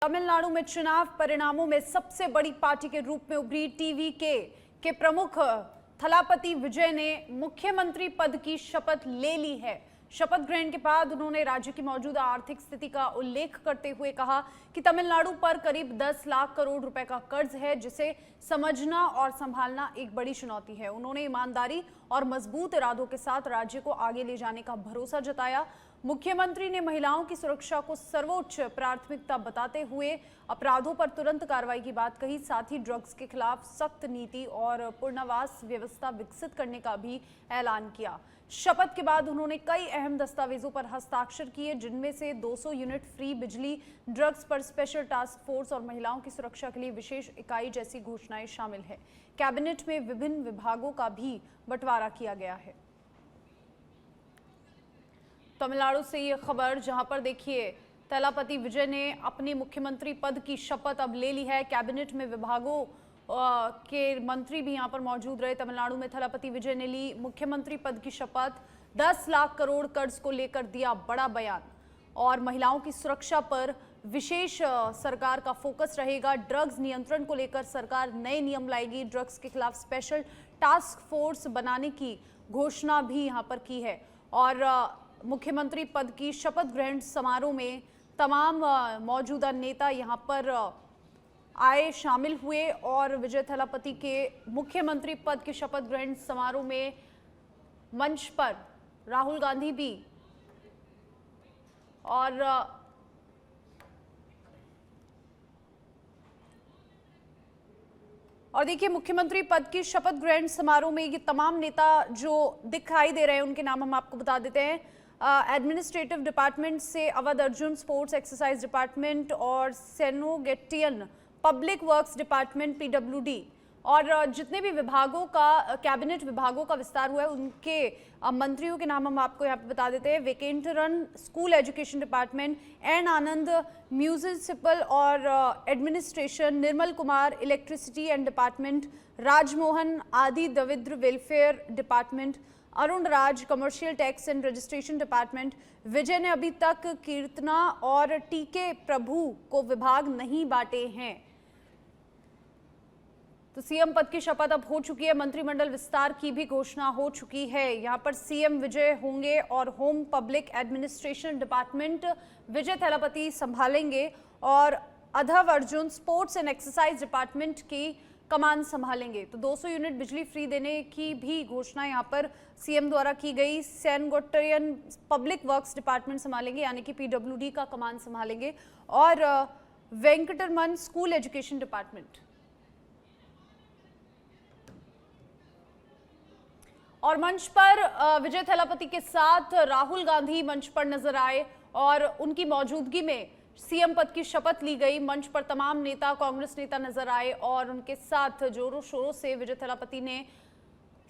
तमिलनाडु में चुनाव परिणामों में सबसे बड़ी पार्टी के रूप में उभरी टीवीके के प्रमुख थलापति विजय ने मुख्यमंत्री पद की शपथ ले ली है। शपथ ग्रहण के बाद उन्होंने राज्य की मौजूदा आर्थिक स्थिति का उल्लेख करते हुए कहा कि तमिलनाडु पर करीब 10 लाख करोड़ रुपए का कर्ज है, जिसे समझना और संभालना एक बड़ी चुनौती है। उन्होंने ईमानदारी और मजबूत इरादों के साथ राज्य को आगे ले जाने का भरोसा जताया। मुख्यमंत्री ने महिलाओं की सुरक्षा को सर्वोच्च प्राथमिकता बताते हुए अपराधों पर तुरंत कार्रवाई की बात कही। साथ ही ड्रग्स के खिलाफ सख्त नीति और पुनर्वास व्यवस्था विकसित करने का भी ऐलान किया। शपथ के बाद उन्होंने कई अहम दस्तावेजों पर हस्ताक्षर किए, जिनमें से 200 यूनिट फ्री बिजली, ड्रग्स पर स्पेशल टास्क फोर्स और महिलाओं की सुरक्षा के लिए विशेष इकाई जैसी घोषणाएं शामिल है। कैबिनेट में विभिन्न विभागों का भी बंटवारा किया गया है। तमिलनाडु से ये खबर, जहां पर देखिए थलापति विजय ने अपनी मुख्यमंत्री पद की शपथ अब ले ली है। कैबिनेट में विभागों के मंत्री भी यहां पर मौजूद रहे। तमिलनाडु में थलापति विजय ने ली मुख्यमंत्री पद की शपथ। 10 लाख करोड़ कर्ज को लेकर दिया बड़ा बयान और महिलाओं की सुरक्षा पर विशेष सरकार का फोकस रहेगा। ड्रग्स नियंत्रण को लेकर सरकार नए नियम लाएगी। ड्रग्स के खिलाफ स्पेशल टास्क फोर्स बनाने की घोषणा भी यहां पर की है। और मुख्यमंत्री पद की शपथ ग्रहण समारोह में तमाम मौजूदा नेता यहां पर आए, शामिल हुए और विजय थलापति के मुख्यमंत्री पद के शपथ ग्रहण समारोह में मंच पर राहुल गांधी भी और देखिए मुख्यमंत्री पद की शपथ ग्रहण समारोह में ये तमाम नेता जो दिखाई दे रहे हैं, उनके नाम हम आपको बता देते हैं। एडमिनिस्ट्रेटिव डिपार्टमेंट से Awadh Arjun, sports exercise department और सेनोगेटियन, पब्लिक वर्क्स डिपार्टमेंट पीडब्ल्यूडी और जितने भी विभागों का, कैबिनेट विभागों का विस्तार हुआ है, उनके मंत्रियों के नाम हम आपको यहाँ पे बता देते हैं। Venkataraman, school education department, N Anand, municipal और administration, Nirmal Kumar, electricity and department, Rajmohan Adi, Dravidar welfare department, Arun Raj, commercial tax and registration department. Vijay ने अभी तक कीर्तना और टीके प्रभु को विभाग नहीं बांटे हैं। तो सीएम पद की शपथ अब हो चुकी है। मंत्रिमंडल विस्तार की भी घोषणा हो चुकी है। यहां पर सीएम विजय होंगे और home public administration department Vijay Thalapathy संभालेंगे और Aadhav Arjun sports and exercise department की कमान संभालेंगे। तो 200 यूनिट बिजली फ्री देने की भी घोषणा यहां पर सीएम द्वारा की गई। सेनगोटियन पब्लिक वर्क्स डिपार्टमेंट संभालेंगे, यानी कि पीडब्ल्यूडी का कमान संभालेंगे और वेंकटरमण स्कूल एजुकेशन डिपार्टमेंट। और मंच पर विजय थलापति के साथ राहुल गांधी मंच पर नजर आए और उनकी मौजूदगी में सीएम पद की शपथ ली गई। मंच पर तमाम नेता, कांग्रेस नेता नजर आए और उनके साथ जोरों शोरों से विजय थलापति ने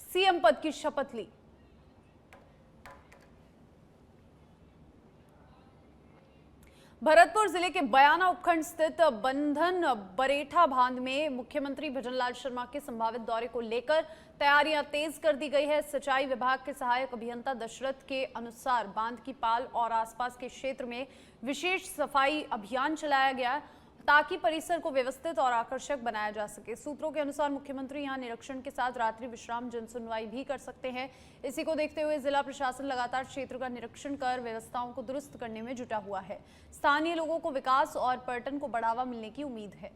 सीएम पद की शपथ ली। भरतपुर जिले के बयाना उपखंड स्थित बंधन बरेठा बांध में मुख्यमंत्री भजनलाल शर्मा के संभावित दौरे को लेकर तैयारियां तेज कर दी गई है। सिंचाई विभाग के सहायक अभियंता दशरथ के अनुसार बांध की पाल और आसपास के क्षेत्र में विशेष सफाई अभियान चलाया गया ताकि परिसर को व्यवस्थित और आकर्षक बनाया जा सके। सूत्रों के अनुसार मुख्यमंत्री यहां निरीक्षण के साथ रात्रि विश्राम, जनसुनवाई भी कर सकते हैं। इसी को देखते हुए जिला प्रशासन लगातार क्षेत्र का निरीक्षण कर व्यवस्थाओं को दुरुस्त करने में जुटा हुआ है। स्थानीय लोगों को विकास और पर्यटन को बढ़ावा मिलने की उम्मीद है।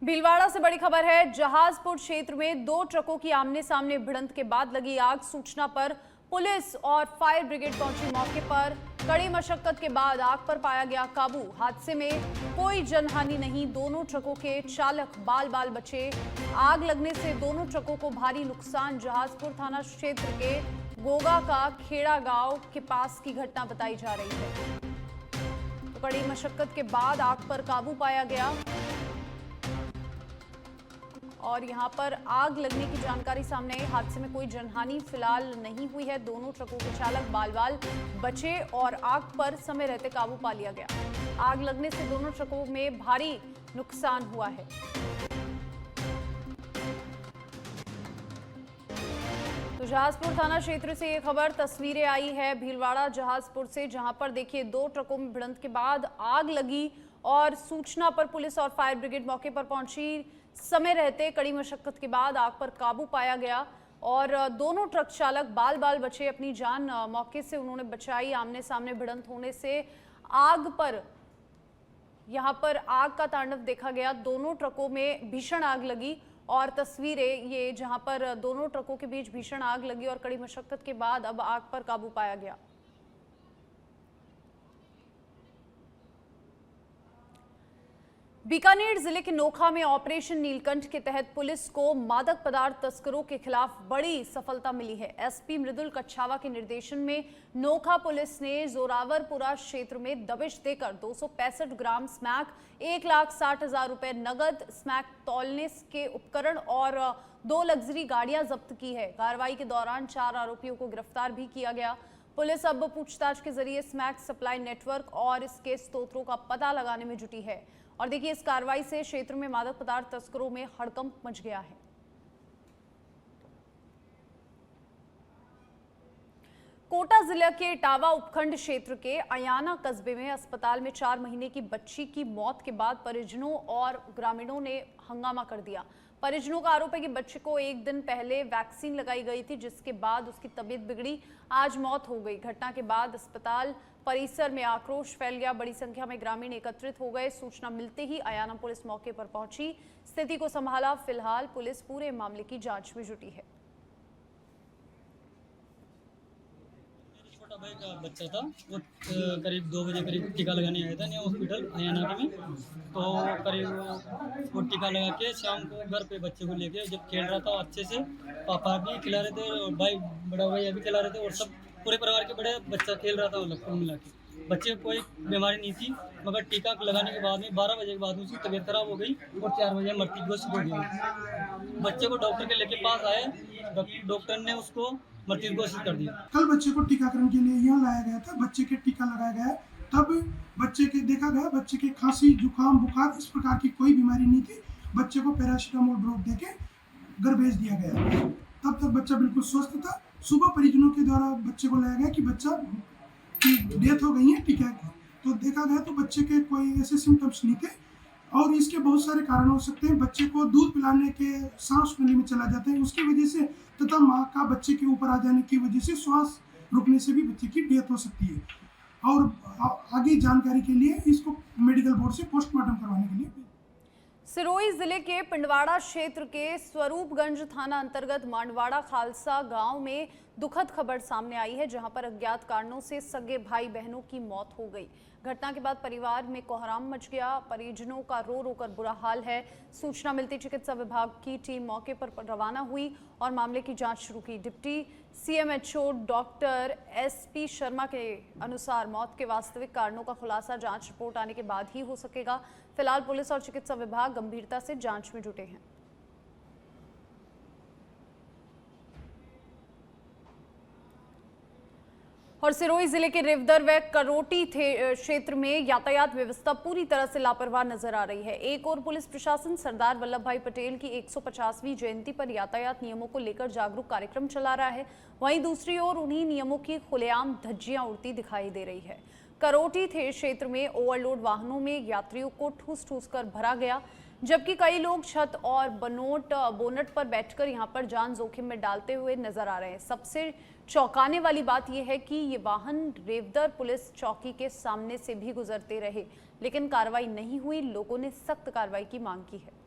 भीलवाड़ा से बड़ी खबर है। जहाजपुर क्षेत्र में 2 ट्रकों की आमने सामने भिड़ंत के बाद लगी आग। सूचना पर पुलिस और फायर ब्रिगेड पहुंची। मौके पर कड़ी मशक्कत के बाद आग पर पाया गया काबू। हादसे में कोई जनहानि नहीं, दोनों ट्रकों के चालक बाल बाल बचे। आग लगने से दोनों ट्रकों को भारी नुकसान। जहाजपुर थाना क्षेत्र के गोगा का खेड़ा गांव के पास की घटना बताई जा रही है। तो कड़ी मशक्कत के बाद आग पर काबू पाया गया और यहां पर आग लगने की जानकारी सामने आई। हादसे में कोई जनहानि फिलहाल नहीं हुई है। दोनों ट्रकों के चालक बाल बाल बचे और आग पर समय रहते काबू पा लिया गया। आग लगने से दोनों ट्रकों में भारी नुकसान हुआ है। तो तो जहाजपुर थाना क्षेत्र से ये खबर तस्वीरें आई है भीलवाड़ा जहाजपुर से, जहां पर देखिए 2 ट्रकों में भिड़ंत के बाद आग लगी और सूचना पर पुलिस और फायर ब्रिगेड मौके पर पहुंची। समय रहते कड़ी मशक्कत के बाद आग पर काबू पाया गया और दोनों ट्रक चालक बाल बाल बचे, अपनी जान मौके से उन्होंने बचाई। आमने सामने भिड़ंत होने से यहाँ पर आग का तांडव देखा गया। दोनों ट्रकों में भीषण आग लगी और तस्वीरें ये जहां पर दोनों ट्रकों के बीच भीषण आग लगी और कड़ी मशक्कत के बाद अब आग पर काबू पाया गया। बीकानेर जिले के नोखा में ऑपरेशन नीलकंठ के तहत पुलिस को मादक पदार्थ तस्करों के खिलाफ बड़ी सफलता मिली है। एसपी मृदुल कच्छावा के निर्देशन में नोखा पुलिस ने जोरावरपुरा क्षेत्र में दबिश देकर 265 ग्राम स्मैक, 1,60,000 रुपए नगद, स्मैक तौलने के उपकरण और 2 लग्जरी गाड़ियां जब्त की है। कार्रवाई के दौरान 4 आरोपियों को गिरफ्तार भी किया गया। पुलिस अब पूछताछ के जरिए स्मैक सप्लाई नेटवर्क और इसके स्रोतों का पता लगाने में जुटी है। और देखिए, इस कार्रवाई से क्षेत्र में मादक पदार्थ तस्करों में हड़कंप मच गया है। कोटा जिले के इटावा उपखंड क्षेत्र के अयाना कस्बे में अस्पताल में 4 महीने की बच्ची की मौत के बाद परिजनों और ग्रामीणों ने हंगामा कर दिया। परिजनों का आरोप है कि बच्चे को 1 दिन पहले वैक्सीन लगाई गई थी, जिसके बाद उसकी तबीयत बिगड़ी, आज मौत हो गई। घटना के बाद अस्पताल परिसर में आक्रोश फैल गया। बड़ी संख्या में ग्रामीण एकत्रित हो गए। सूचना मिलते ही अयाना पुलिस मौके पर पहुंची, स्थिति को संभाला। फिलहाल पुलिस पूरे मामले की जांच में जुटी है। छोटा भाई का बच्चा था, वो करीब 2 बजे करीब टीका लगाने आया था नया हॉस्पिटल अयाना में। तो करीब वो टीका लगा के शाम को घर पे बच्चे को लेके जब खेल रहा था अच्छे से, पापा भी खिला रहे थे और भाई बड़ा भाई अभी खिला रहे थे और सब पूरे परिवार के बड़े बच्चा खेल रहा था। मतलब कुल मिला के बच्चे को कोई बीमारी नहीं थी, मगर टीका लगाने के बाद में 12 बजे के बाद उसकी तबीयत खराब हो गई और 4 बजे मृत्यु घोषित हो गई। बच्चे को डॉक्टर के लेके पास आए, डॉक्टर ने उसको मृत्यु घोषित कर दिया। कल बच्चे को टीकाकरण के लिए यहाँ लाया गया था, बच्चे के टीका लगाया गया, तब बच्चे के देखा गया बच्चे के खांसी, जुकाम, बुखार इस प्रकार की कोई बीमारी नहीं थी। बच्चे को पैरासीटामोल ड्रॉप देके घर भेज दिया गया। तब तक बच्चा बिल्कुल स्वस्थ था। सुबह परिजनों के द्वारा बच्चे को लाया गया कि बच्चा की डेथ हो गई है टीका की, तो देखा गया तो बच्चे के कोई ऐसे सिम्टम्स नहीं थे और इसके बहुत सारे कारण हो सकते हैं। बच्चे को दूध पिलाने के सांस नली में चला जाता है, उसकी वजह से, तथा माँ का बच्चे के ऊपर आ जाने की वजह से श्वास रुकने से भी बच्चे की डेथ हो सकती है। और आगे जानकारी के लिए इसको मेडिकल बोर्ड से पोस्टमार्टम करवाने के लिए। सिरोही जिले के पिंडवाड़ा क्षेत्र के स्वरूपगंज थाना अंतर्गत मांडवाड़ा खालसा गांव में दुखद खबर सामने आई है, जहां पर अज्ञात कारणों से सगे भाई बहनों की मौत हो गई। घटना के बाद परिवार में कोहराम मच गया। परिजनों का रो रो कर बुरा हाल है। सूचना मिलती चिकित्सा विभाग की टीम मौके पर रवाना हुई और मामले की जांच शुरू की। Deputy CMHO doctor SP Sharma के अनुसार मौत के वास्तविक कारणों का खुलासा जांच रिपोर्ट आने के बाद ही हो सकेगा। फिलहाल पुलिस और चिकित्सा विभाग गंभीरता से जांच में जुटे हैं। और सिरोही जिले के रिवदर व करोटी क्षेत्र में यातायात व्यवस्था पूरी तरह से लापरवाह नजर आ रही है। एक और पुलिस प्रशासन सरदार वल्लभ भाई पटेल की 150वीं जयंती पर यातायात नियमों को लेकर जागरूक कार्यक्रम चला रहा है, वहीं दूसरी ओर उन्हीं नियमों की खुलेआम धज्जियां उड़ती दिखाई दे रही है। करोटी क्षेत्र में ओवरलोड वाहनों में यात्रियों को ठूस ठूस कर भरा गया, जबकि कई लोग छत और बोनट पर बैठकर यहां पर जान जोखिम में डालते हुए नजर आ रहे हैं। सबसे चौंकाने वाली बात यह है कि ये वाहन रेवदर पुलिस चौकी के सामने से भी गुजरते रहे, लेकिन कार्रवाई नहीं हुई। लोगों ने सख्त कार्रवाई की मांग की है।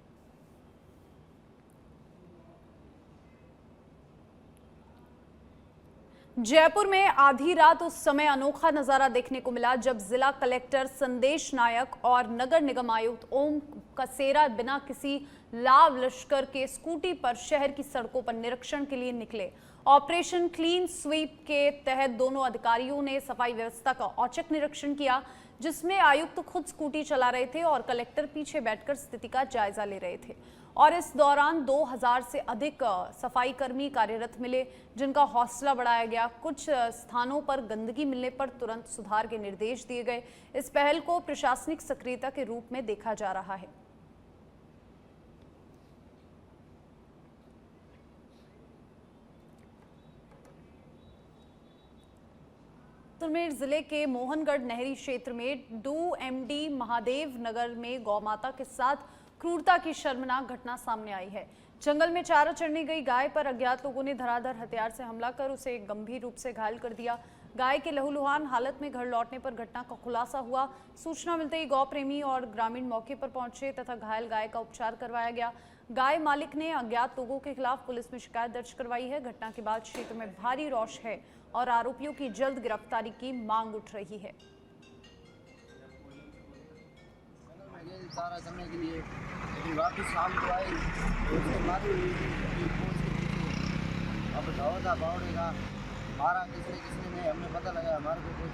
जयपुर में आधी रात उस समय अनोखा नजारा देखने को मिला जब जिला कलेक्टर संदेश नायक और नगर निगम आयुक्त ओम कसेरा बिना किसी लाव लश्कर के स्कूटी पर शहर की सड़कों पर निरीक्षण के लिए निकले। ऑपरेशन क्लीन स्वीप के तहत दोनों अधिकारियों ने सफाई व्यवस्था का औचक निरीक्षण किया, जिसमें आयुक्त खुद स्कूटी चला रहे थे और कलेक्टर पीछे बैठकर स्थिति का जायजा ले रहे थे। और इस दौरान 2000 से अधिक सफाई कर्मी कार्यरत मिले, जिनका हौसला बढ़ाया गया। कुछ स्थानों पर गंदगी मिलने पर तुरंत सुधार के निर्देश दिए गए। इस पहल को प्रशासनिक सक्रियता के रूप में देखा जा रहा है। जैसलमेर जिले के मोहनगढ़ नहरी क्षेत्र में डूएमडी महादेव नगर में गौमाता के साथ क्रूरता की शर्मनाक घटना सामने आई है। जंगल में चारा चरने गई गाय पर अज्ञात लोगों ने धराधर हथियार से हमला कर उसे गंभीर रूप से घायल कर दिया। गाय के लहूलुहान हालत में घर लौटने पर घटना का खुलासा हुआ। सूचना मिलते ही गौ प्रेमी और ग्रामीण मौके पर पहुंचे तथा घायल गाय का उपचार करवाया गया। गाय मालिक ने अज्ञात लोगों के खिलाफ पुलिस में शिकायत दर्ज करवाई है। घटना के बाद क्षेत्र में भारी रोष है और आरोपियों की जल्द गिरफ्तारी की मांग उठ रही है। सारा करने के लिए लेकिन वापस शाम को आई उसने मारी हुई अब धावा बावड़ेगा मारा किसने नहीं हमें पता लगा हमारे को कुछ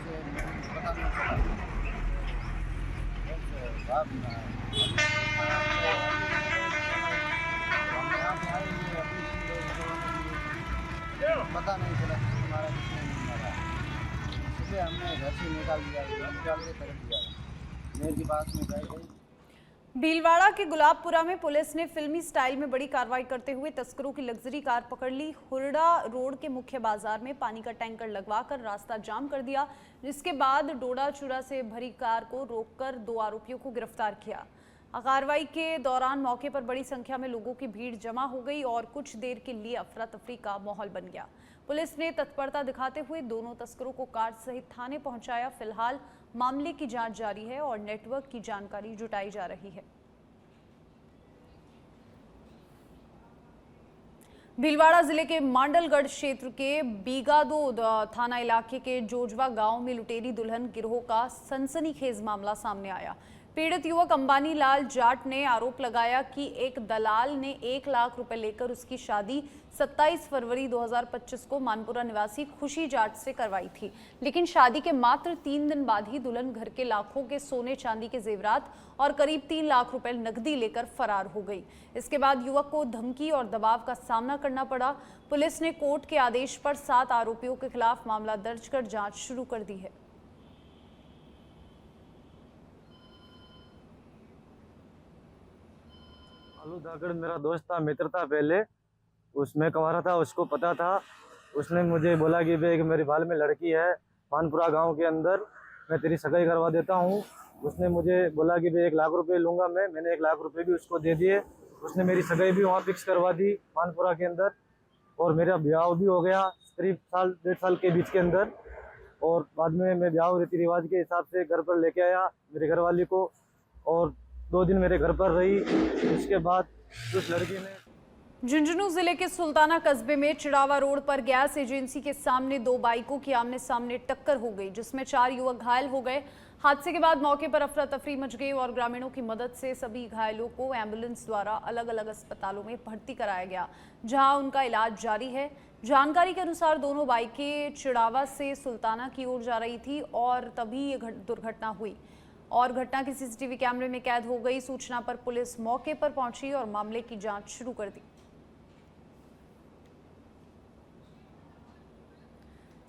पता नहीं चला। हम यहाँ पे आए पता नहीं चला किसने मारा किसने नहीं मारा। सुबह हमने घर से निकाल दिया के तरफ दिया मेरे के पास में गए। भीलवाड़ा के गुलाबपुरा में पुलिस ने फिल्मी स्टाइल में बड़ी कार्रवाई करते हुए तस्करों की लग्जरी कार पकड़ ली। हुरडा रोड के मुख्य बाजार में पानी का टैंकर लगवाकर रास्ता जाम कर दिया, जिसके बाद डोडा चूरा से भरी कार को रोककर 2 आरोपियों को गिरफ्तार किया। कार्रवाई के दौरान मौके पर बड़ी संख्या में लोगों की भीड़ जमा हो गई और कुछ देर के लिए अफरा तफरी का माहौल बन गया। पुलिस ने तत्परता दिखाते हुए दोनों तस्करों को कार सहित थाने पहुंचाया। फिलहाल मामले की जांच जारी है और नेटवर्क की जानकारी जुटाई जा रही है। भीलवाड़ा जिले के मांडलगढ़ क्षेत्र के बीगादो थाना इलाके के जोजवा गांव में लुटेरी दुल्हन गिरोह का सनसनीखेज मामला सामने आया। पीड़ित युवक अंबानी लाल जाट ने आरोप लगाया कि एक दलाल ने 1 लाख रुपए लेकर उसकी शादी 27 फरवरी 2025 को मानपुरा निवासी खुशी जाट से करवाई थी, लेकिन शादी के मात्र 3 दिन बाद ही दुल्हन घर के लाखों के सोने चांदी के जेवरात और करीब 3 लाख रुपए नकदी लेकर फरार हो गई। इसके बाद युवक को धमकी और दबाव का सामना करना पड़ा। पुलिस ने कोर्ट के आदेश पर 7 आरोपियों के खिलाफ मामला दर्ज कर जांच शुरू कर दी है। आलू धाकड़ मेरा दोस्त था, मित्र था पहले, उसमें कमा रहा था, उसको पता था। उसने मुझे बोला कि भाई मेरी बाल में लड़की है मानपुरा गांव के अंदर, मैं तेरी सगाई करवा देता हूं। उसने मुझे बोला कि भाई 1 लाख रुपए लूंगा मैंने 1 लाख रुपए भी उसको दे दिए। उसने मेरी सगाई भी वहाँ फिक्स करवा दी मानपुरा के अंदर और मेरा ब्याह भी हो गया करीब 1.5 साल के बीच के अंदर। और बाद में मैं ब्याह रीति रिवाज के हिसाब से घर पर लेके आया मेरे घरवाली को और 2 दिन मेरे घर पर रही। उसके बाद उस लड़की ने झुंझुनू जिले के सुल्ताना कस्बे में चिड़ावा रोड पर गैस एजेंसी के सामने 2 बाइकों की आमने सामने टक्कर हो गई, जिसमें 4 युवक घायल हो गए। हादसे के बाद मौके पर अफरा तफरी मच गई और ग्रामीणों की मदद से सभी घायलों को एम्बुलेंस द्वारा अलग अलग अस्पतालों में भर्ती कराया गया, जहां उनका इलाज जारी है। जानकारी के अनुसार दोनों बाइकें चिड़ावा से सुल्ताना की ओर जा रही थी और तभी ये दुर्घटना हुई और घटना की सीसीटीवी कैमरे में कैद हो गई। सूचना पर पुलिस मौके पर पहुंची और मामले की जांच शुरू कर दी।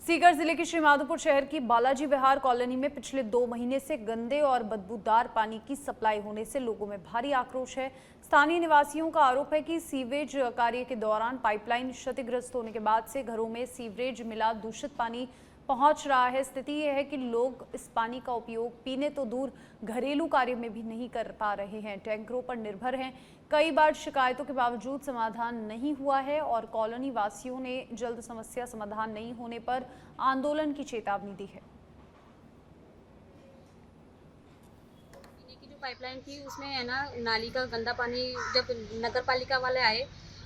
सीकर जिले के श्रीमाधोपुर शहर की बालाजी विहार कॉलोनी में पिछले 2 महीने से गंदे और बदबूदार पानी की सप्लाई होने से लोगों में भारी आक्रोश है। स्थानीय निवासियों का आरोप है कि सीवेज कार्य के दौरान पाइपलाइन क्षतिग्रस्त होने के बाद से घरों में सीवरेज मिला दूषित पानी पहुंच रहा है। स्थिति यह है कि लोग इस पानी का उपयोग पीने तो दूर घरेलू कार्य में भी नहीं कर पा रहे हैं, टैंकरों पर निर्भर हैं। कई बार शिकायतों के बावजूद समाधान नहीं हुआ है और कॉलोनी वासियों ने जल्द समस्या समाधान नहीं होने पर आंदोलन की चेतावनी दी है। पीने की जो पाइपलाइन थी उसमें है ना नाली का गंदा पानी जब नगर पालिका वाले आए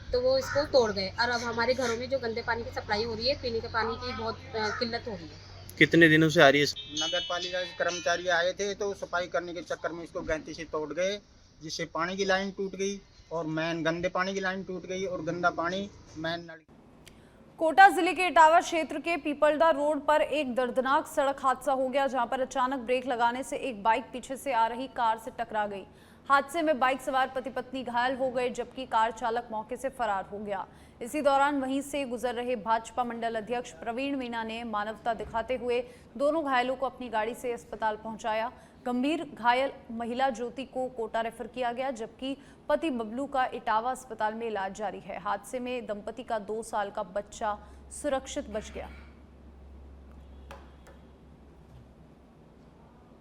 तो वो इसको तोड़ गए और अब हमारे घरों में जो गंदे पानी की सप्लाई हो रही है, पीने के पानी की बहुत किल्लत हो रही है। कितने दिनों से आ रही है? नगर पालिका के कर्मचारी आए थे तो सफाई करने के चक्कर में इसको गैंती से तोड़ गए, जिससे पानी की लाइन टूट गई और मैन गंदे पानी की लाइन टूट गई और गंदा पानी मैन नल। कोटा जिले के इटावा क्षेत्र के पीपलदा रोड पर एक दर्दनाक सड़क हादसा हो गया, जहां पर अचानक ब्रेक लगाने से एक बाइक पीछे से आ रही कार से टकरा गई। हादसे में बाइक सवार पति पत्नी घायल हो गए, जबकि कार चालक मौके से फरार हो गया। इसी दौरान वहीं से गुजर रहे भाजपा मंडल अध्यक्ष प्रवीण मीणा ने मानवता दिखाते हुए दोनों घायलों को अपनी गाड़ी से अस्पताल पहुंचाया। गंभीर घायल महिला ज्योति को कोटा रेफर किया गया, जबकि पति बबलू का इटावा अस्पताल में इलाज जारी है। हादसे में दंपति का 2 साल का बच्चा सुरक्षित बच गया।